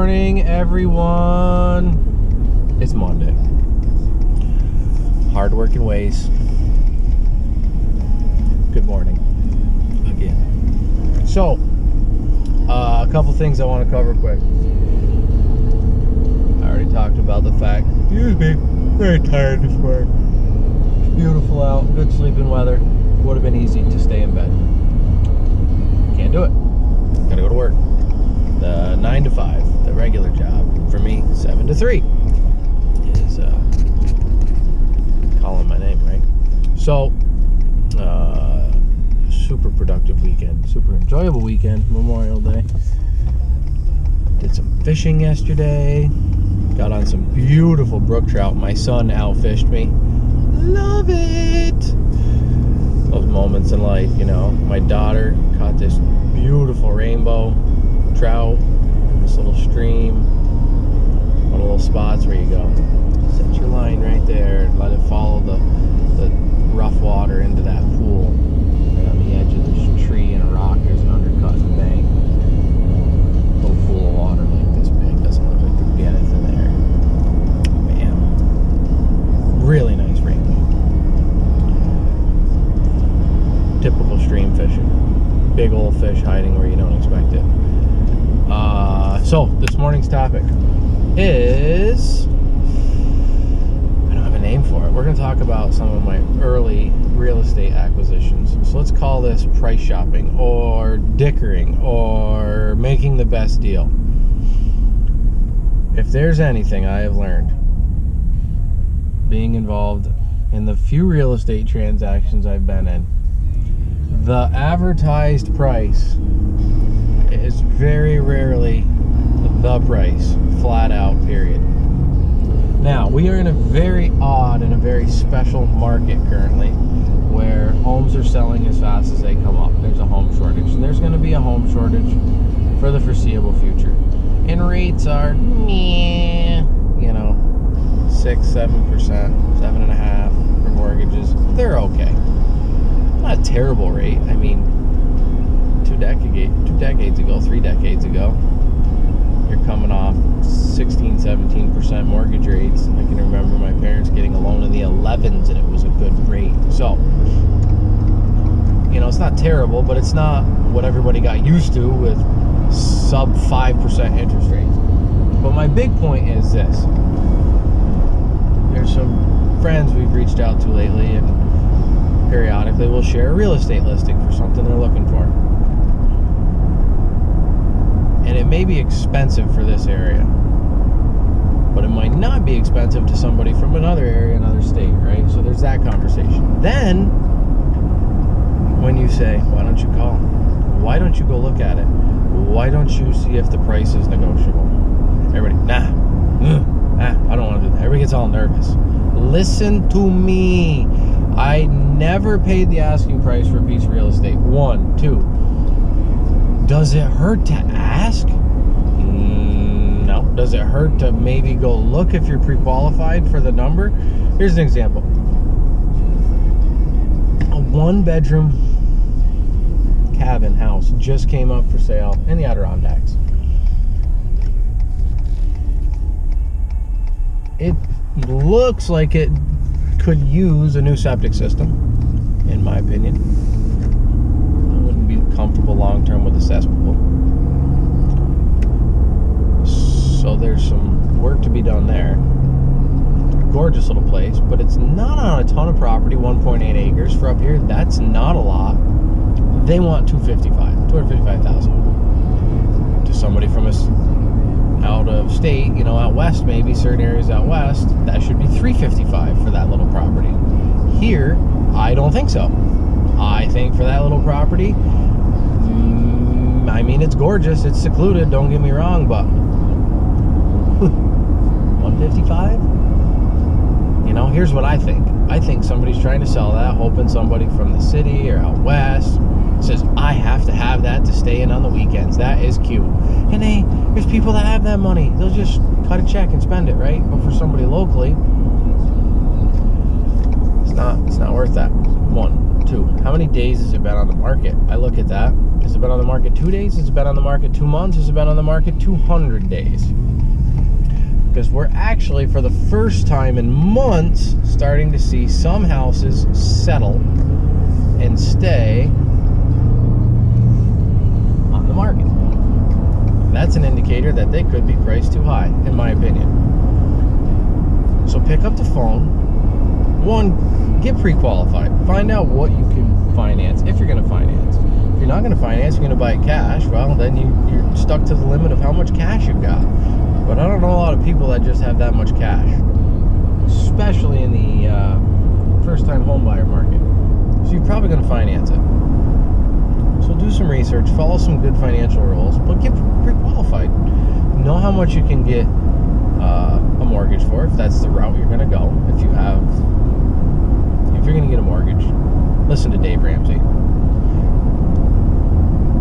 morning, everyone. It's Monday. Hard-working ways. Good morning again. So, a couple things I want to cover quick. I already talked about the fact, excuse me, very tired this morning. It's beautiful out, good sleeping weather. Would have been easy to stay in bed. Can't do it. Gotta go to work. The 9 to 5, the regular job. For me, 7 to 3 is calling my name, right? So, super productive weekend, super enjoyable weekend, Memorial Day. Did some fishing yesterday. Got on some beautiful brook trout. My son outfished me. Love it! Those moments in life, you know. My daughter caught this beautiful rainbow trout in this little stream. One of the little spots where you go, set your line right there and let it follow the rough water into that pool. And on the edge of this tree and a rock, there's an undercut bank. A little pool of water like this big. Doesn't look like there'd be anything there. Man. Really nice rainbow. Typical stream fishing. Big old fish hiding where you don't expect it. So, this morning's topic is... I don't have a name for it. We're going to talk about some of my early real estate acquisitions. So let's call this price shopping, or dickering, or making the best deal. If there's anything I have learned being involved in the few real estate transactions I've been in, the advertised price is very rarely the price, flat out, period. Now, we are in a very odd and a very special market currently where homes are selling as fast as they come up. There's a home shortage, and there's going to be a home shortage for the foreseeable future. And rates are, you know, 6, 7%, 7.5% for mortgages. They're okay. Not a terrible rate. I mean, 2 decades ago, 3 decades ago, you're coming off 16, 17% mortgage rates. I can remember my parents getting a loan in the 11s, and it was a good rate. So, you know, it's not terrible, but it's not what everybody got used to with sub 5% interest rates. But my big point is this. There's some friends we've reached out to lately, and periodically we'll share a real estate listing for something they're looking for. And it may be expensive for this area, but it might not be expensive to somebody from another area, another state, right? So there's that conversation. Then, when you say, why don't you call? Why don't you go look at it? Why don't you see if the price is negotiable? Everybody, I don't want to do that. Everybody gets all nervous. Listen to me. I never paid the asking price for a piece of real estate. 1, 2. Does it hurt to ask? No. Does it hurt to maybe go look if you're pre-qualified for the number? Here's an example. A 1-bedroom cabin house just came up for sale in the Adirondacks. It looks like it could use a new septic system, in my opinion. I wouldn't be comfortable long term with a cesspool. So there's some work to be done there. Gorgeous little place, but it's not on a ton of property. 1.8 acres for up here. That's not a lot. They want $255,000. To somebody from out of state, you know, out west, maybe certain areas out west, that should be $355,000 for that little property. Here, I don't think so. I think for that little property, I mean, it's gorgeous, it's secluded, don't get me wrong, but $155,000? You know, here's what I think. I think somebody's trying to sell that, hoping somebody from the city or out west says, I have to have that to stay in on the weekends. That is cute. And hey, there's people that have that money. They'll just cut a check and spend it, right? But for somebody locally, it's not worth that. 1. 2. How many days has it been on the market? I look at that. Has it been on the market 2 days? Has it been on the market 2 months? Has it been on the market 200 days? Because we're actually, for the first time in months, starting to see some houses settle and stay on the market. That's an indicator that they could be priced too high, in my opinion. So pick up the phone. 1, get pre-qualified. Find out what you can finance, if you're going to finance. If you're not going to finance, you're going to buy it cash, well, then you're stuck to the limit of how much cash you've got. But I don't know a lot of people that just have that much cash, especially in the first-time home buyer market. So you're probably going to finance it. So do some research, follow some good financial rules, but get pre-qualified. Know how much you can get a mortgage for, if that's the route you're going to go. If you're going to get a mortgage, listen to Dave Ramsey.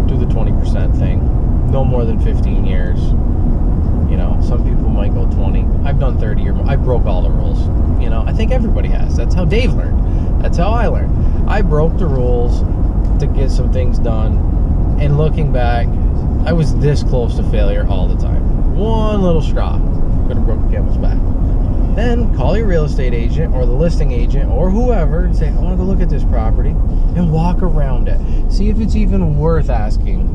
Do the 20% thing. No more than 15 years. You know, some people might go 20. I've done 30 or more. I broke all the rules. You know, I think everybody has. That's how Dave learned. That's how I learned. I broke the rules to get some things done. And looking back, I was this close to failure all the time. One little straw could have broke the camel's back. Then call your real estate agent or the listing agent or whoever and say, I want to go look at this property, and walk around it. See if it's even worth asking,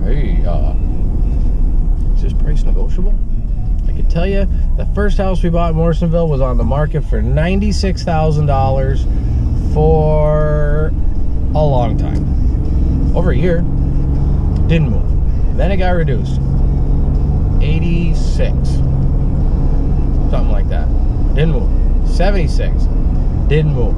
hey, is this price negotiable? I can tell you, the first house we bought in Morrisonville was on the market for $96,000 for a long time. Over a year. Didn't move. Then it got reduced. 86. Something like that. Didn't move. 76. Didn't move.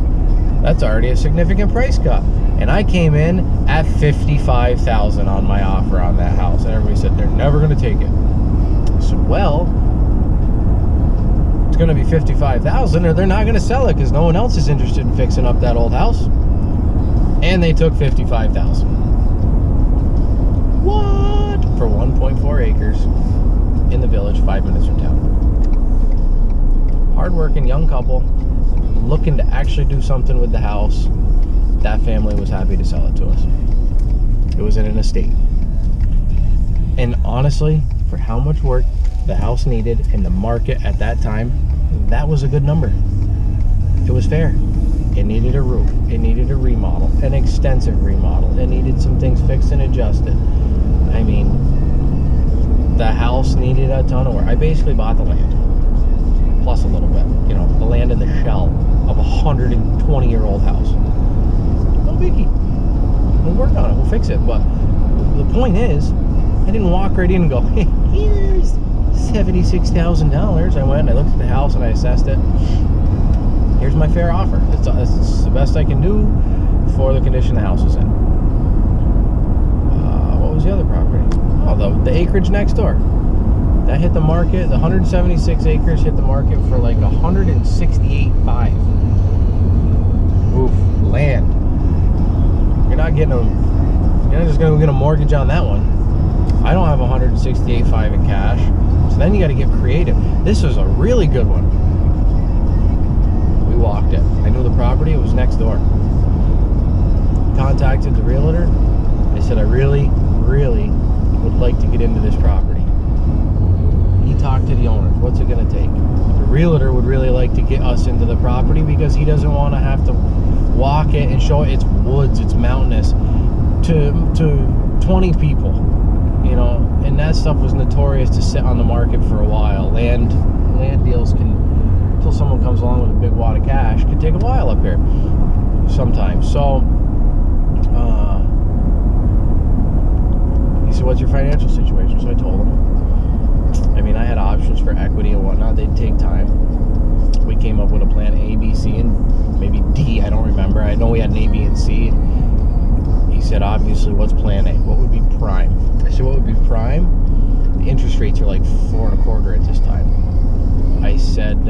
That's already a significant price cut. And I came in at $55,000 on my offer on that house. And everybody said they're never going to take it. I said, well, it's going to be $55,000 or they're not going to sell it because no one else is interested in fixing up that old house. And they took $55,000. What? For 1.4 acres in the village, 5 minutes from town. Hardworking young couple looking to actually do something with the house. That family was happy to sell it to us. It was in an estate. And honestly, for how much work the house needed in the market at that time, that was a good number. It was fair. It needed a roof. It needed a remodel, an extensive remodel. It needed some things fixed and adjusted. I mean, the house needed a ton of work. I basically bought the land, plus a little bit. You know, the land in the shell of a 120-year-old house. No biggie. We'll work on it. We'll fix it. But the point is, I didn't walk right in and go, hey, here's $76,000. I went and I looked at the house and I assessed it. Here's my fair offer. It's the best I can do for the condition the house is in. What was the other property? Oh, the acreage next door. That hit the market. The 176 acres hit the market for like $168,500. Oof, land. You're not getting you're not just gonna get a mortgage on that one. I don't have $168,500 in cash, so then you got to get creative. This was a really good one. We walked it. I knew the property. It was next door. Contacted the realtor. I said, I really would like to get into this property. He talked to the owners. What's it going to take? The realtor would really like to get us into the property because he doesn't want to have to walk it and show it. It's woods, it's mountainous to 20 people, you know, and that stuff was notorious to sit on the market for a while. Land deals can, until someone comes along with a big wad of cash, can take a while up here sometimes. So he said, what's your financial situation? So I told him. I mean, I had options for equity and whatnot. They'd take time. We came up with a plan A, B, C, and maybe D. I don't remember. I know we had an A, B, and C. He said, obviously, what's plan A? What would be prime? I said, what would be prime? The interest rates are like 4.25 at this time. I said,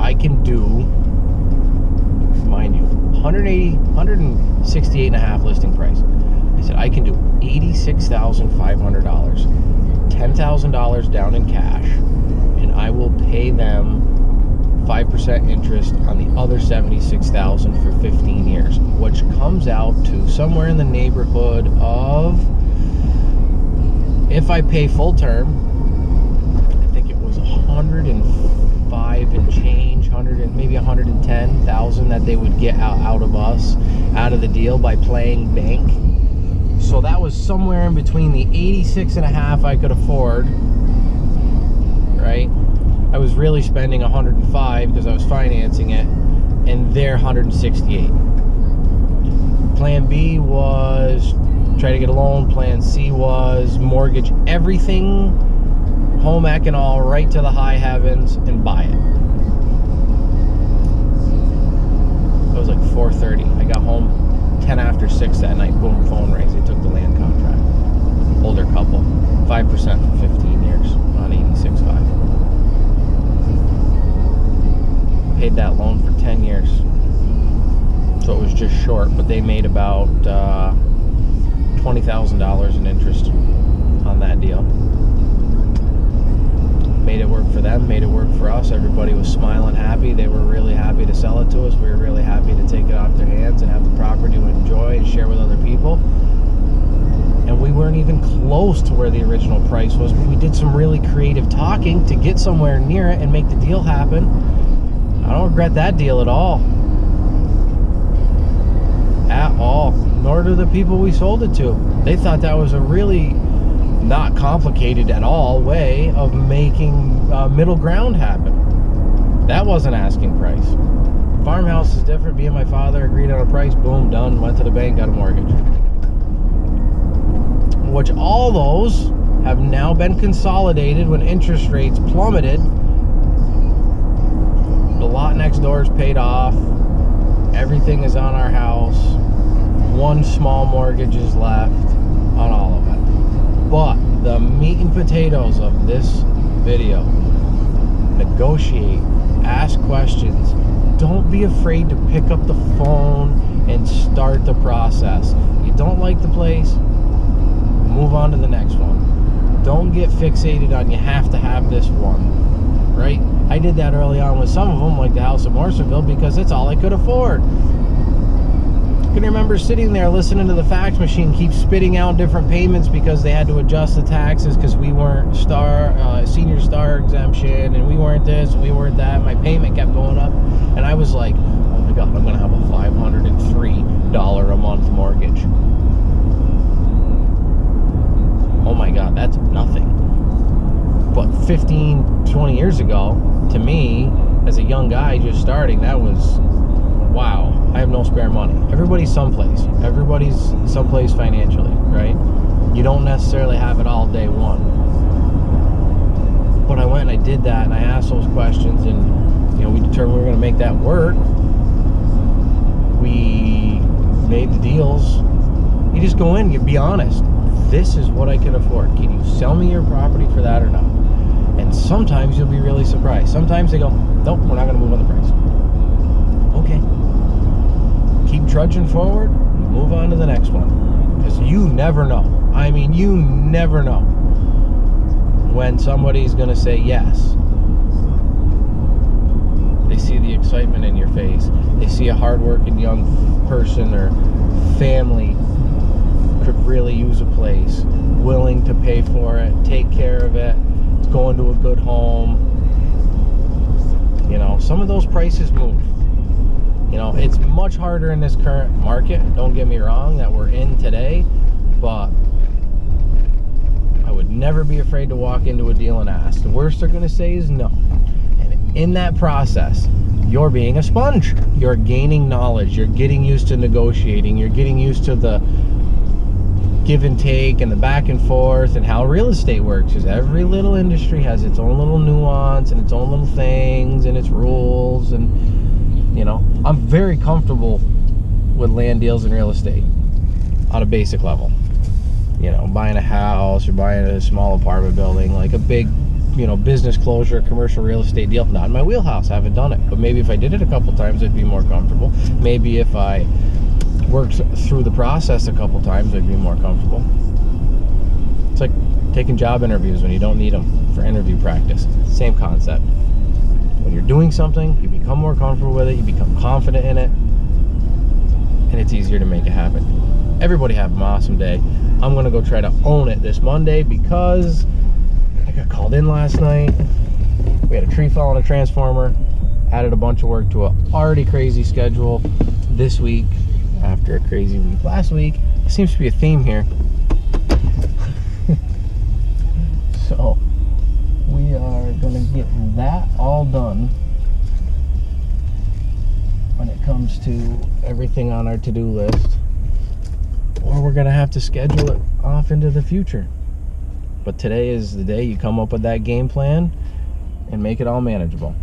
I can do, mind you, 168.5 listing price. I said, I can do $86,500, $10,000 down in cash, and I will pay them 5% interest on the other $76,000 for 15 years, which comes out to somewhere in the neighborhood of, if I pay full term, I think it was 105 and change, maybe 110,000 that they would get out of us, out of the deal by playing bank. So that was somewhere in between the 86.5 I could afford, right? I was really spending 105 because I was financing it, and they're 168. Plan B was try to get a loan. Plan C was mortgage everything, home ec and all, right to the high heavens and buy it. It was like 4:30. I got home 10 after 6 that night. Boom, phone rings. They took the land contract. Older couple, 5% for 15 years on 86.5. Paid that loan for 10 years, so it was just short, but they made about $20,000 in interest on that deal. Made it work for them, made it work for us. Everybody was smiling, happy. They were really happy to sell it to us. We were really happy to take it off their hands and have the property to enjoy and share with other people. And we weren't even close to where the original price was, but we did some really creative talking to get somewhere near it and make the deal happen. I don't regret that deal at all. At all. Nor do the people we sold it to. They thought that was a really not complicated at all way of making middle ground happen. That wasn't asking price. Farmhouse is different. Me and my father agreed on a price. Boom, done. Went to the bank, got a mortgage. Which all those have now been consolidated when interest rates plummeted. The lot next door is paid off. Everything is on our house. One small mortgage is left on all of it. But the meat and potatoes of this video: negotiate, ask questions. Don't be afraid to pick up the phone and start the process. You don't like the place, move on to the next one. Don't get fixated on you have to have this one, right? I did that early on with some of them, like the house in Morrisonville, because it's all I could afford. I can remember sitting there listening to the fax machine keep spitting out different payments because they had to adjust the taxes because we weren't senior star exemption, and we weren't this and we weren't that. My payment kept going up, and I was like, oh my God, I'm going to have a $503 a month mortgage. Oh my God, that's nothing. But 15, 20 years ago, to me, as a young guy just starting, that was, wow, I have no spare money. Everybody's someplace. Everybody's someplace financially, right? You don't necessarily have it all day one. But I went and I did that, and I asked those questions, and we determined we were going to make that work. We made the deals. You just go in, you be honest. This is what I can afford. Can you sell me your property for that or not? And sometimes you'll be really surprised. Sometimes they go, nope, we're not going to move on the price. Okay. Keep trudging forward, move on to the next one. Because you never know. I mean, you never know when somebody's going to say yes. They see the excitement in your face. They see a hardworking young person or family could really use a place, willing to pay for it, take care of it, it's going to a good home. Some of those prices move. It's much harder in this current market, don't get me wrong, that we're in today, but I would never be afraid to walk into a deal and ask. The worst they're going to say is no. And in that process, you're being a sponge. You're gaining knowledge. You're getting used to negotiating. You're getting used to the give and take and the back and forth and how real estate works, because every little industry has its own little nuance and its own little things and its rules. And I'm very comfortable with land deals and real estate on a basic level. Buying a house or buying a small apartment building, like a big business closure, commercial real estate deal, not in my wheelhouse. I haven't done it, but maybe if I did it a couple times I'd be more comfortable. Maybe if I worked through the process a couple times I'd be more comfortable. It's like taking job interviews when you don't need them for interview practice. Same concept. When you're doing something, you become more comfortable with it, you become confident in it, and it's easier to make it happen. Everybody have an awesome day. I'm gonna go try to own it this Monday because I got called in last night. We had a tree fall on a transformer, added a bunch of work to an already crazy schedule this week after a crazy week last week. There seems to be a theme here. So we are gonna get that all done when it comes to everything on our to-do list, or we're gonna have to schedule it off into the future. But today is the day you come up with that game plan and make it all manageable.